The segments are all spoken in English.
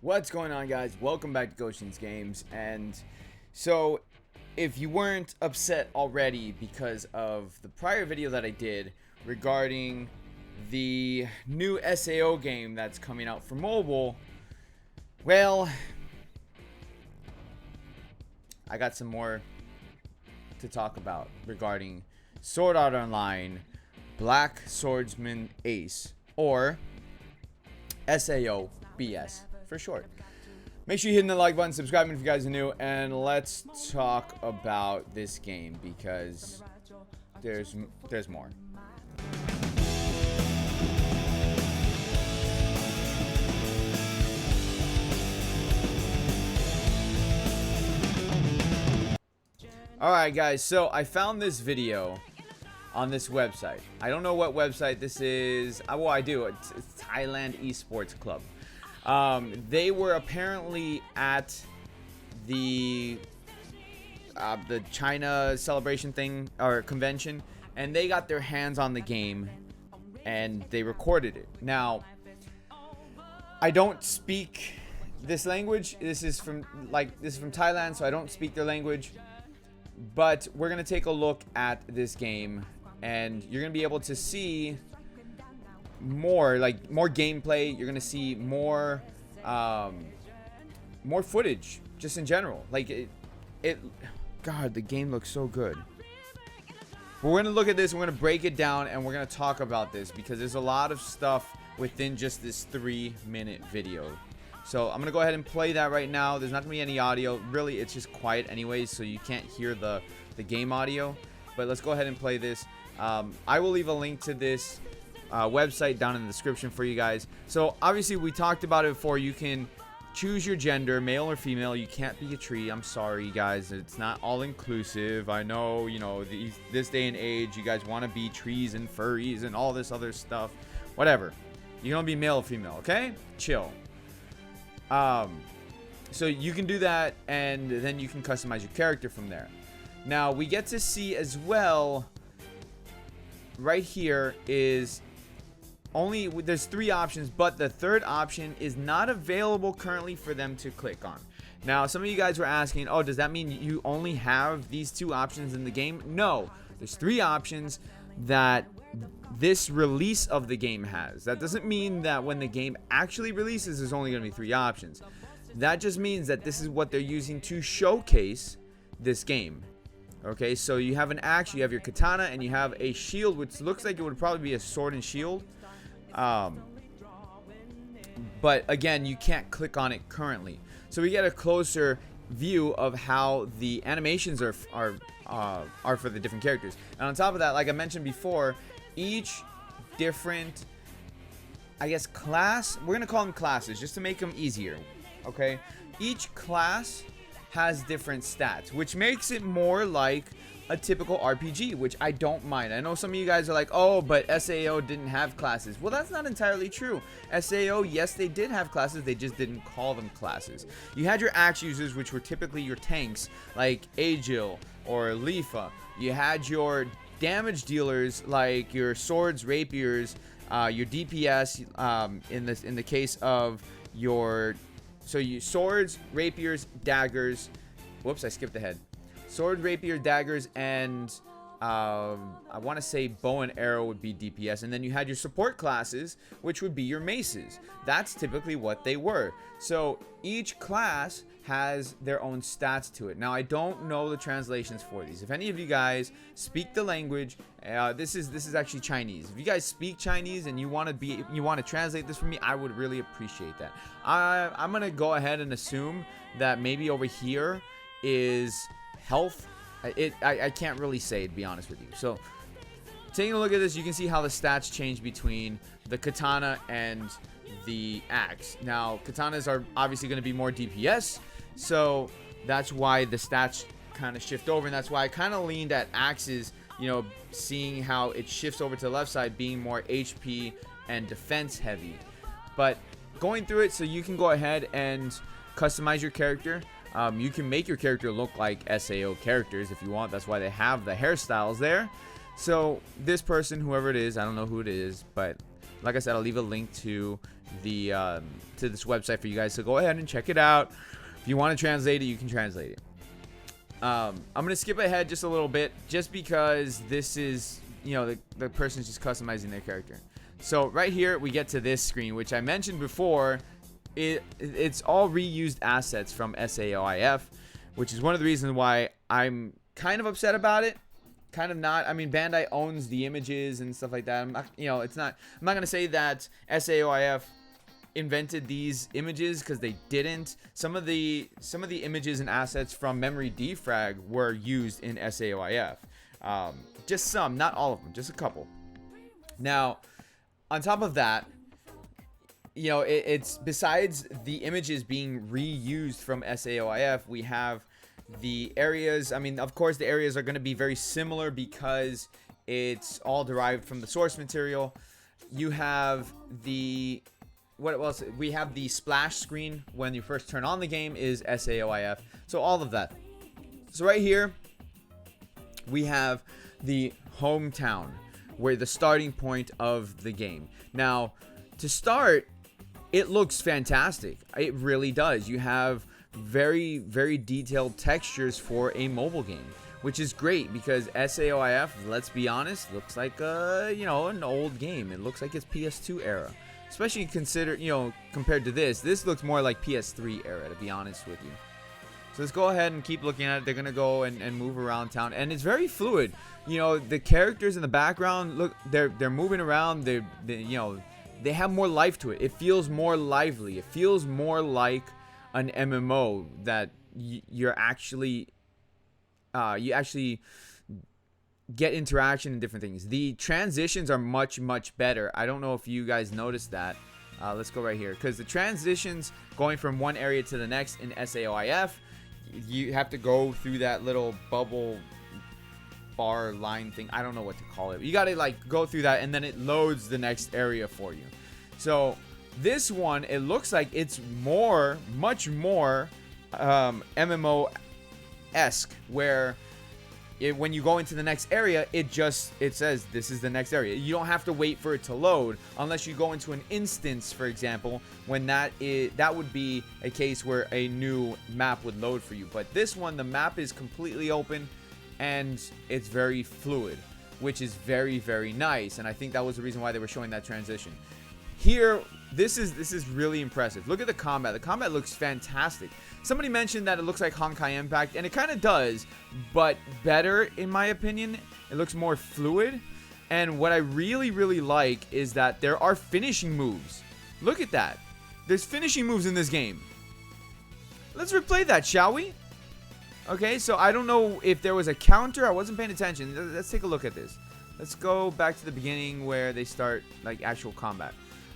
What's going on, guys? Welcome back to Gotians Games. And so if you weren't upset already because of the prior video that I did regarding the new SAO game that's coming out for mobile, well, I got some more to talk about regarding Sword Art Online Black Swordsman Ace, or SAO BS for short. Make sure you hit the like button, subscribe if you guys are new, and let's talk about this game because there's more. Alright guys, so I found this video on this website. I don't know what website this is. Well, I do. It's Thailand eSports Club. They were apparently at the China celebration thing or convention, and they got their hands on the game and they recorded it. Now, I don't speak this language. This is from Thailand, so I don't speak their language. But we're gonna take a look at this game, and you're gonna be able to see more gameplay. You're gonna see more footage just in general. God, the game looks so good. But we're gonna look at this, we're gonna break it down, and we're gonna talk about this because there's a lot of stuff within just this 3-minute video. So I'm gonna go ahead and play that right now. There's not gonna be any audio. Really, it's just quiet anyways, so you can't hear the game audio. But let's go ahead and play this. I will leave a link to this website down in the description for you guys. So obviously we talked about it before. You can choose your gender, male or female. You can't be a tree. I'm sorry guys, it's not all inclusive. I know, you know, this day and age you guys want to be trees and furries and all this other stuff. Whatever, you're gonna be male or female, okay? Chill. So you can do that, and then you can customize your character from there. Now we get to see as well right here is there's 3 options, but the third option is not available currently for them to click on. Now some of you guys were asking, oh, does that mean you only have these 2 options in the game? No, there's 3 options that this release of the game has. That doesn't mean that when the game actually releases there's only going to be 3 options. That just means that this is what they're using to showcase this game. Okay, so you have an axe, you have your katana, and you have a shield, which looks like it would probably be a sword and shield. But again, you can't click on it currently. So we get a closer view of how the animations are for the different characters. And on top of that, like I mentioned before, each different, I guess, class, we're gonna call them classes just to make them easier. Okay, each class has different stats, which makes it more like a typical RPG, which I don't mind. I know some of you guys are like, oh, but SAO didn't have classes. Well, that's not entirely true. SAO, yes, they did have classes, they just didn't call them classes. You had your axe users, which were typically your tanks, like Agil or Lifa. You had your damage dealers, like your swords, rapiers, your DPS, in the case of your, so you swords, rapiers, daggers. Whoops, I skipped ahead. Sword, rapier, daggers, and I want to say bow and arrow would be DPS. And then you had your support classes, which would be your maces. That's typically what they were. So each class has their own stats to it. Now I don't know the translations for these. If any of you guys speak the language, this is actually Chinese. If you guys speak Chinese and you want to translate this for me, I would really appreciate that. I'm gonna go ahead and assume that maybe over here is health. I can't really say, to be honest with you. So taking a look at this, you can see how the stats change between the katana and the axe. Now katanas are obviously going to be more DPS, so that's why the stats kind of shift over, and that's why I kind of leaned at axes, you know, seeing how it shifts over to the left side being more HP and defense heavy. But going through it, so you can go ahead and customize your character. You can make your character look like SAO characters if you want. That's why they have the hairstyles there. So this person, whoever it is, I don't know who it is, but like I said, I'll leave a link to the to this website for you guys, so go ahead and check it out. If you want to translate it, you can translate it. I'm gonna skip ahead just a little bit, just because this is, you know, the person's just customizing their character. So right here we get to this screen, which I mentioned before. It's all reused assets from saoif, which is one of the reasons why I'm kind of upset about it. Kind of not. I mean, Bandai owns the images and stuff like that. I'm not, you know, it's not. I'm not gonna say that saoif invented these images, because they didn't. Some of the images and assets from Memory Defrag were used in saoif. Just some, not all of them, just a couple. Now, on top of that, you know, it's besides the images being reused from saoif, we have the areas. I mean, of course, the areas are going to be very similar because it's all derived from the source material. You have the what else? We have the splash screen when you first turn on the game is saoif. So all of that. So right here we have the hometown, where the starting point of the game. Now, to start, it looks fantastic. It really does. You have very, very detailed textures for a mobile game, which is great, because saoif, let's be honest, looks like you know, an old game. It looks like it's PS2 era, especially compared to this looks more like PS3 era, to be honest with you. So let's go ahead and keep looking at it. They're gonna go and move around town, and it's very fluid. You know, the characters in the background, look, they're moving around. They you know, they have more life to it. It feels more lively. It feels more like an MMO that you actually get interaction and different things. The transitions are much, much better. I don't know if you guys noticed that. Let's go right here, because the transitions going from one area to the next in saoif, you have to go through that little bubble bar line thing. I don't know what to call it. You got to like go through that, and then it loads the next area for you. So this one, it looks like it's much more MMO-esque, where when you go into the next area, it says this is the next area. You don't have to wait for it to load, unless you go into an instance, for example, when that would be a case where a new map would load for you. But this one, the map is completely open, and it's very fluid, which is very, very nice. And I think that was the reason why they were showing that transition. Here, this is really impressive. Look at the combat. The combat looks fantastic. Somebody mentioned that it looks like Honkai Impact, and it kind of does, but better in my opinion. It looks more fluid, and what I really, really like is that there are finishing moves. Look at that. There's finishing moves in this game. Let's replay that, shall we? Okay, so I don't know if there was a counter. I wasn't paying attention. Let's take a look at this. Let's go back to the beginning where they start like actual combat.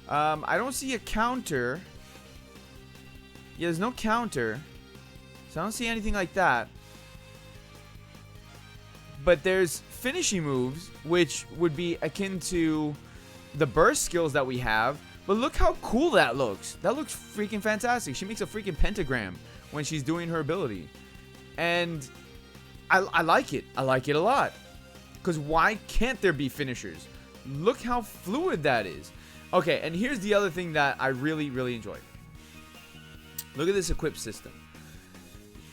I don't see a counter. Yeah, there's no counter, so I don't see anything like that. But there's finishing moves, which would be akin to the burst skills that we have. But look how cool that looks. That looks freaking fantastic. She makes a freaking pentagram when she's doing her ability. And I like it. I like it a lot. Because why can't there be finishers? Look how fluid that is. Okay, and here's the other thing that I really, really enjoyed. Look at this equip system.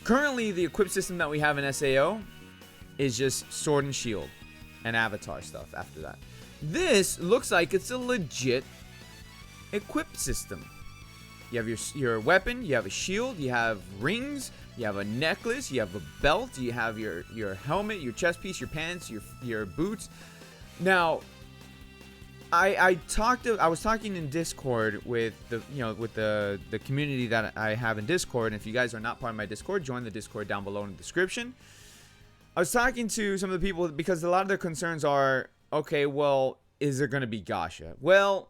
Currently, the equip system that we have in SAO is just sword and shield and avatar stuff after that. This looks like it's a legit equip system. You have your weapon, you have a shield, you have rings, you have a necklace, you have a belt, you have your helmet, your chest piece, your pants, your boots. Now, I was talking in Discord with the community that I have in Discord, and if you guys are not part of my Discord, join the Discord down below in the description. I was talking to some of the people because a lot of their concerns are, okay, well, is there going to be gacha? Well,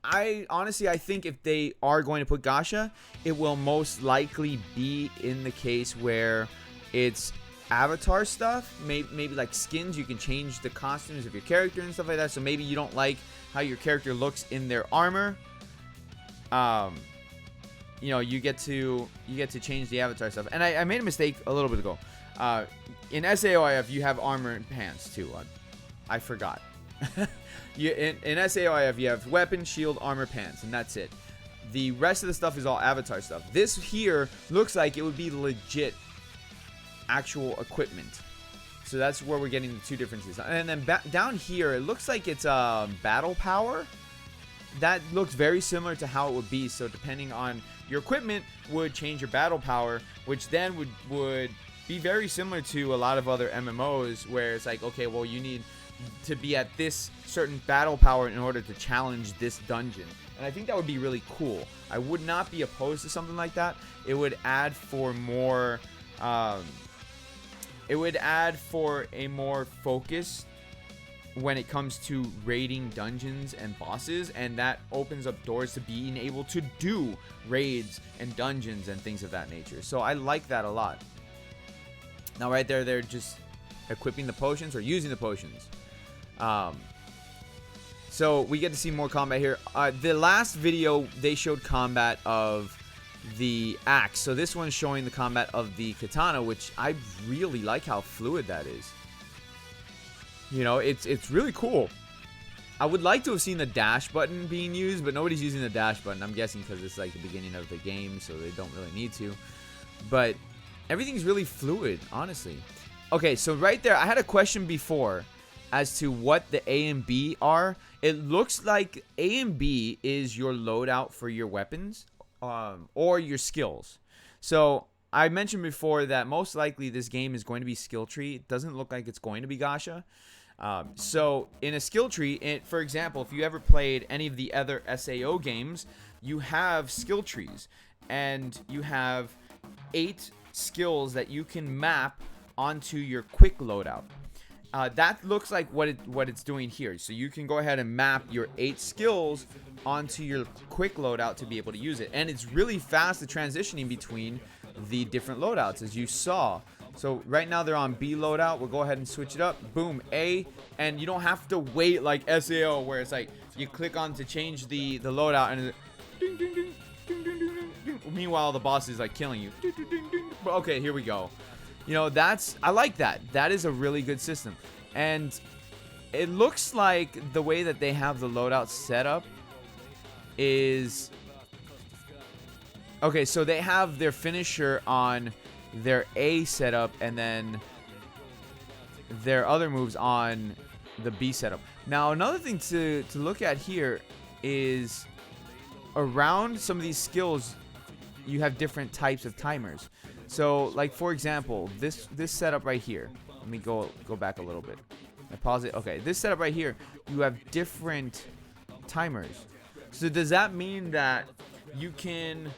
I think if they are going to put gacha, it will most likely be in the case where it's avatar stuff, maybe like skins. You can change the costumes of your character and stuff like that, so maybe you don't like how your character looks in their armor. You get to change the avatar stuff. And I made a mistake a little bit ago. In SAOIF you have armor and pants too. I forgot. In SAOIF, you have weapon, shield, armor, pants, and that's it. The rest of the stuff is all avatar stuff. This here looks like it would be legit actual equipment. So that's where we're getting the two differences. And then down here, it looks like it's battle power. That looks very similar to how it would be. So depending on your equipment would change your battle power, which then would be very similar to a lot of other MMOs where it's like, okay, well, you need to be at this certain battle power in order to challenge this dungeon. And I think that would be really cool. I would not be opposed to something like that. It would add for more... it would add for a more focus when it comes to raiding dungeons and bosses, and that opens up doors to being able to do raids and dungeons and things of that nature. So I like that a lot. Now right there, they're just equipping the potions or using the potions. So we get to see more combat here. The last video, they showed combat of the axe. So this one's showing the combat of the katana, which I really like how fluid that is. You know, it's really cool. I would like to have seen the dash button being used, but nobody's using the dash button. I'm guessing because it's like the beginning of the game, so they don't really need to. But everything's really fluid, honestly. Okay, so right there, I had a question before as to what the A and B are. It looks like A and B is your loadout for your weapons or your skills. So I mentioned before that most likely this game is going to be skill tree. It doesn't look like it's going to be gacha. So in a skill tree, for example, if you ever played any of the other SAO games, you have skill trees and you have 8 skills that you can map onto your quick loadout. That looks like what it's doing here. So you can go ahead and map your 8 skills onto your quick loadout to be able to use it. And it's really fast at transitioning between the different loadouts, as you saw. So right now they're on B loadout. We'll go ahead and switch it up. Boom, A. And you don't have to wait like SAO where it's like you click on to change the loadout and ding, ding, ding, ding, ding, ding, ding. Meanwhile the boss is like killing you. Ding, ding, ding, ding. Okay, here we go. You know, I like that. That is a really good system. And it looks like the way that they have the loadout set up is... Okay, so they have their finisher on their A setup and then their other moves on the B setup. Now, another thing to look at here is around some of these skills, you have different types of timers. So, like, for example, this setup right here. Let me go back a little bit. I pause it. Okay, this setup right here, you have different timers. So does that mean that you can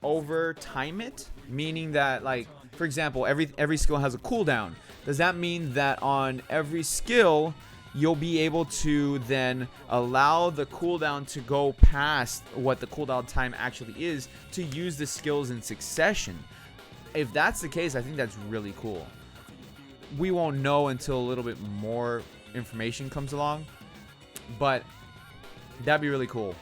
over time it? Meaning that, like, for example, every skill has a cooldown. Does that mean that on every skill you'll be able to then allow the cooldown to go past what the cooldown time actually is to use the skills in succession? If that's the case, I think that's really cool. We won't know until a little bit more information comes along, but that'd be really cool.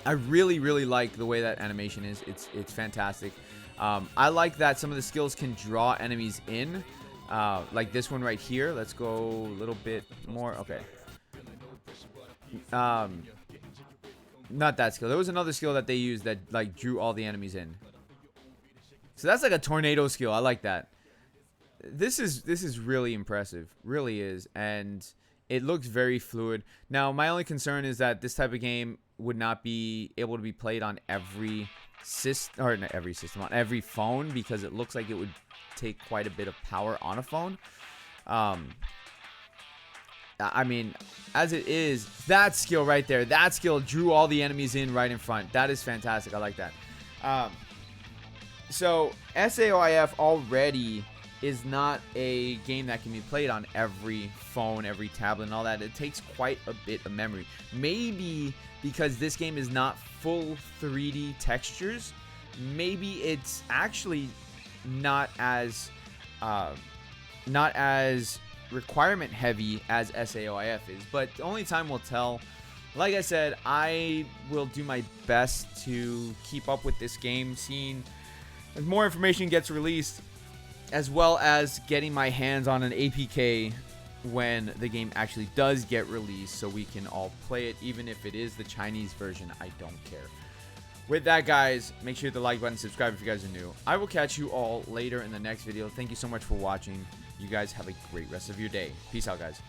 I really, really like the way that animation is. It's fantastic. I like that some of the skills can draw enemies in, like this one right here. Let's go a little bit more. Okay. Not that skill. There was another skill that they used that like drew all the enemies in. So that's like a tornado skill. I like that. This is really impressive. Really is. And it looks very fluid. Now, my only concern is that this type of game would not be able to be played on every system, or not every system, on every phone, because it looks like it would take quite a bit of power on a phone. I mean, as it is, that skill right there, that skill drew all the enemies in right in front. That is fantastic. I like that. So SAOIF already is not a game that can be played on every phone, every tablet, and all that. It takes quite a bit of memory. Maybe because this game is not full 3D textures, maybe it's actually not as requirement heavy as SAOIF is. But only time will tell. Like I said, I will do my best to keep up with this game, seeing as more information gets released, as well as getting my hands on an APK when the game actually does get released so we can all play it. Even if it is the Chinese version, I don't care. With that, guys, make sure to hit the like button, subscribe if you guys are new. I will catch you all later in the next video. Thank you so much for watching. You guys have a great rest of your day. Peace out, guys.